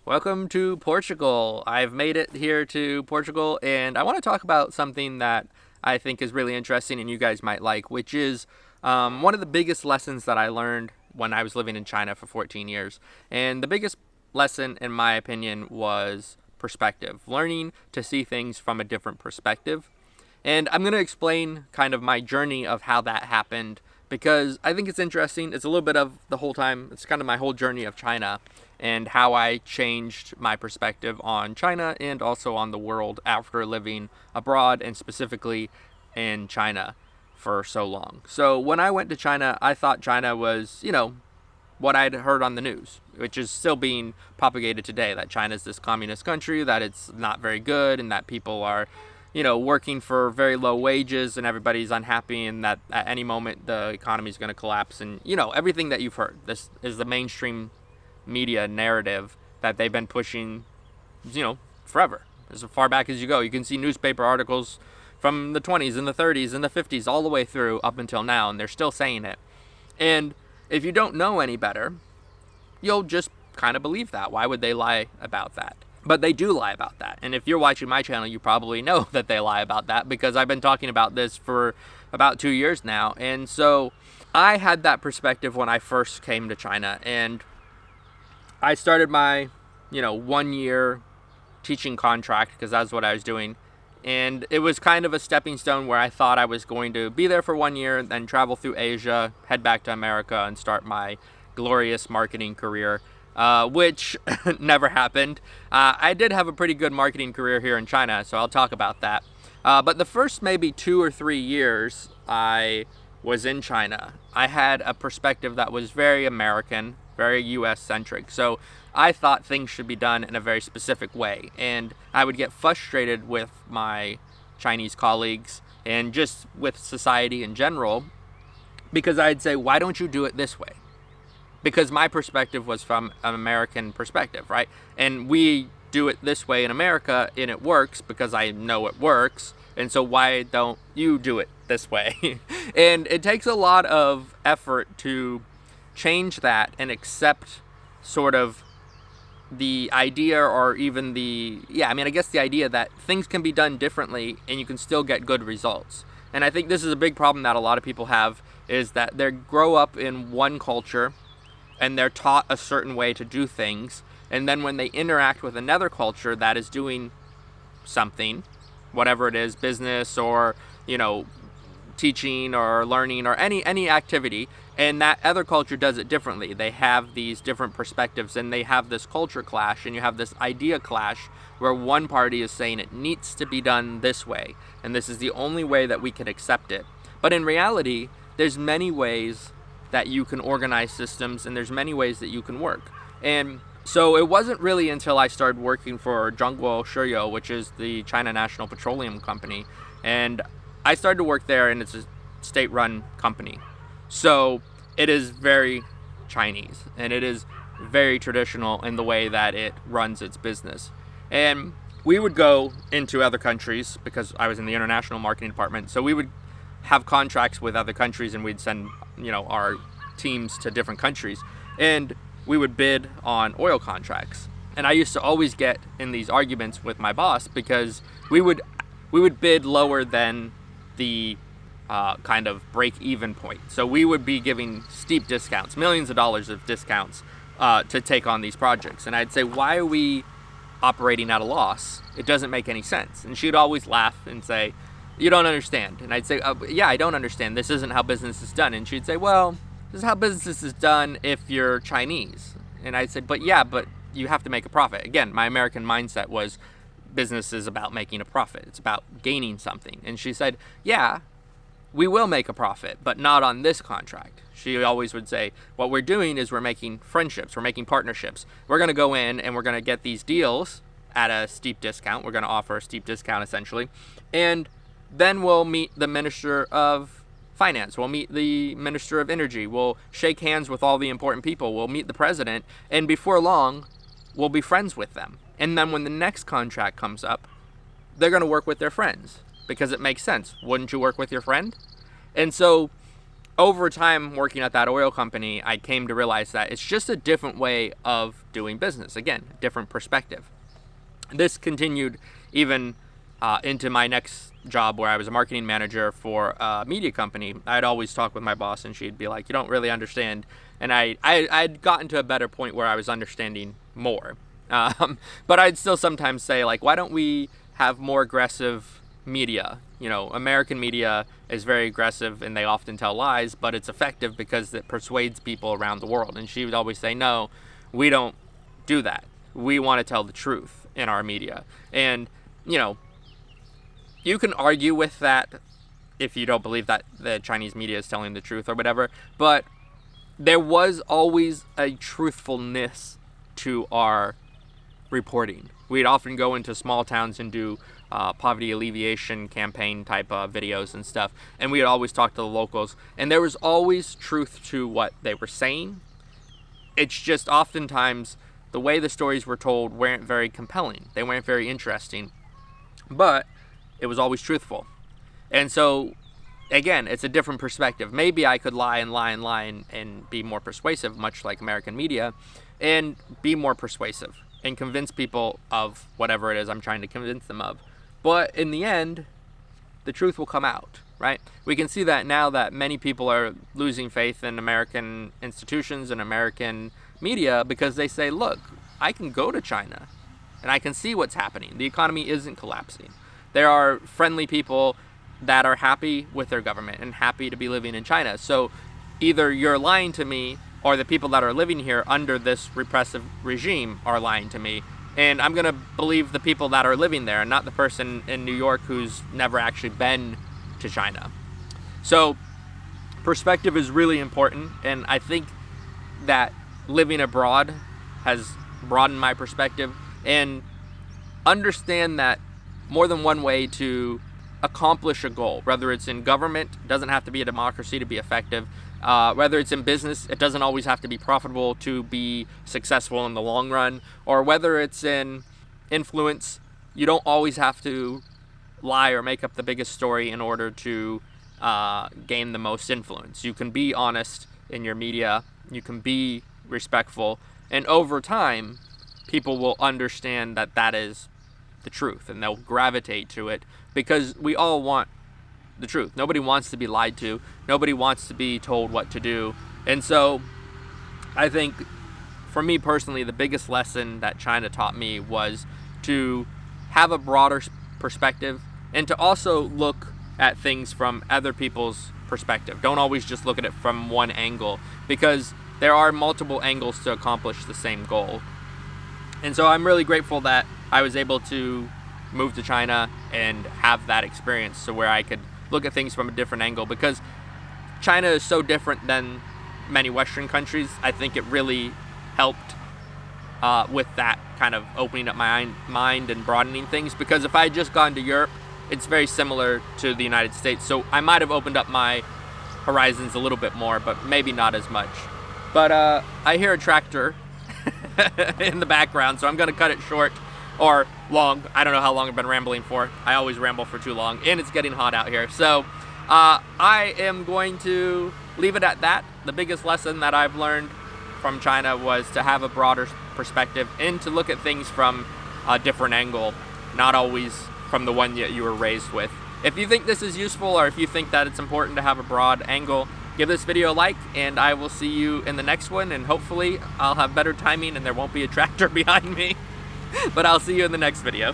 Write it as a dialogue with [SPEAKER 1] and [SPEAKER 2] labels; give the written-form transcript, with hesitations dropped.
[SPEAKER 1] Welcome to Portugal. I've made it here to Portugal, and I want to talk about something that I think is really interesting and you guys might like, which is one of the biggest lessons that I learned when I was living in China for 14 years. And the biggest lesson, in my opinion, was perspective, learning to see things from a different perspective. And I'm going to explain kind of my journey of how that happened because I think it's interesting. It's a little bit of the whole time, it's kind of my whole journey of China and how I changed my perspective on China and also on the world after living abroad and specifically in China for so long. So when I went to China, I thought China was, what I'd heard on the news, which is still being propagated today, that China's this communist country, that it's not very good, and that people are, working for very low wages and everybody's unhappy, and that at any moment the economy is going to collapse. And, everything that you've heard. This is the mainstream media narrative that they've been pushing, forever. As far back as you go, you can see newspaper articles from the 20s and the 30s and the 50s all the way through up until now, and they're still saying it. And if you don't know any better, you'll just kind of believe that. Why would they lie about that? But they do lie about that. And if you're watching my channel, you probably know that they lie about that because I've been talking about this for about 2 years now. And so I had that perspective when I first came to China, and I started my, 1 year teaching contract because that's what I was doing. And it was kind of a stepping stone where I thought I was going to be there for 1 year, then travel through Asia, head back to America, and start my glorious marketing career, which never happened. I did have a pretty good marketing career here in China, so I'll talk about that. But the first maybe 2 or 3 years I was in China, I had a perspective that was very American, very US centric. So I thought things should be done in a very specific way. And I would get frustrated with my Chinese colleagues and just with society in general because I'd say, why don't you do it this way? Because my perspective was from an American perspective, right? And we do it this way in America and it works because I know it works. And so why don't you do it this way? And it takes a lot of effort to change that and accept sort of the idea, or even the idea that things can be done differently and you can still get good results. And I think this is a big problem that a lot of people have, is that they grow up in one culture and they're taught a certain way to do things, and then when they interact with another culture that is doing something, whatever it is, business or teaching or learning or any activity, and that other culture does it differently. They have these different perspectives and they have this culture clash, and you have this idea clash where one party is saying it needs to be done this way and this is the only way that we can accept it. But in reality, there's many ways that you can organize systems and there's many ways that you can work. And so it wasn't really until I started working for Zhongguo Shiyou, which is the China National Petroleum Company, and I started to work there, and it's a state-run company. So it is very Chinese, and it is very traditional in the way that it runs its business. And we would go into other countries because I was in the international marketing department. So we would have contracts with other countries, and we'd send, our teams to different countries. And we would bid on oil contracts. And I used to always get in these arguments with my boss because we would bid lower than the kind of break-even point. So we would be giving steep discounts, millions of dollars of discounts to take on these projects. And I'd say, why are we operating at a loss? It doesn't make any sense. And she'd always laugh and say, you don't understand. And I'd say, yeah, I don't understand. This isn't how business is done. And she'd say, well, this is how business is done if you're Chinese. And I'd say, but you have to make a profit. Again, my American mindset was business is about making a profit. It's about gaining something. And she said, yeah, we will make a profit, but not on this contract. She always would say, what we're doing is we're making friendships, we're making partnerships. We're going to go in and we're going to get these deals at a steep discount. We're going to offer a steep discount essentially. And then we'll meet the Minister of Finance. We'll meet the Minister of Energy. We'll shake hands with all the important people. We'll meet the president. And before long, we'll be friends with them. And then when the next contract comes up, they're going to work with their friends because it makes sense. Wouldn't you work with your friend? And so over time working at that oil company, I came to realize that it's just a different way of doing business. Again, different perspective. This continued even into my next job, where I was a marketing manager for a media company. I'd always talk with my boss, and she'd be like, "You don't really understand." And I'd gotten to a better point where I was understanding more. But I'd still sometimes say, like, why don't we have more aggressive media? You know, American media is very aggressive and they often tell lies, but it's effective because it persuades people around the world. And she would always say, no, we don't do that. We want to tell the truth in our media. And, you know, you can argue with that if you don't believe that the Chinese media is telling the truth or whatever, but there was always a truthfulness to our reporting. We'd often go into small towns and do poverty alleviation campaign type videos and stuff, and we'd always talk to the locals, and there was always truth to what they were saying. It's just oftentimes the way the stories were told weren't very compelling. They weren't very interesting, but it was always truthful. And so, again, it's a different perspective. Maybe I could lie and be more persuasive, much like American media, and be more persuasive and convince people of whatever it is I'm trying to convince them of. But in the end, the truth will come out, right? We can see that now that many people are losing faith in American institutions and American media because they say, look, I can go to China and I can see what's happening. The economy isn't collapsing. There are friendly people that are happy with their government and happy to be living in China. So either you're lying to me, or the people that are living here under this repressive regime are lying to me. And I'm going to believe the people that are living there, and not the person in New York who's never actually been to China. So perspective is really important, and I think that living abroad has broadened my perspective, and understand that more than one way to accomplish a goal, whether it's in government, it doesn't have to be a democracy to be effective. Whether it's in business, it doesn't always have to be profitable to be successful in the long run. Or whether it's in influence, you don't always have to lie or make up the biggest story in order to gain the most influence. You can be honest in your media, you can be respectful, and over time, people will understand that that is the truth, and they'll gravitate to it, because we all want the truth. Nobody wants to be lied to. Nobody wants to be told what to do. And so I think for me personally, the biggest lesson that China taught me was to have a broader perspective, and to also look at things from other people's perspective. Don't always just look at it from one angle, because there are multiple angles to accomplish the same goal. And so I'm really grateful that I was able to move to China and have that experience, so where I could look at things from a different angle, because China is so different than many Western countries. I think it really helped with that kind of opening up my mind and broadening things, because if I had just gone to Europe, it's very similar to the United States, so I might have opened up my horizons a little bit more, but maybe not as much. But I hear a tractor in the background, so I'm going to cut it short, or long. I don't know how long I've been rambling for. I always ramble for too long, and it's getting hot out here. So I am going to leave it at that. The biggest lesson that I've learned from China was to have a broader perspective and to look at things from a different angle, not always from the one that you were raised with. If you think this is useful, or if you think that it's important to have a broad angle, give this video a like, and I will see you in the next one, and hopefully I'll have better timing and there won't be a tractor behind me. But I'll see you in the next video.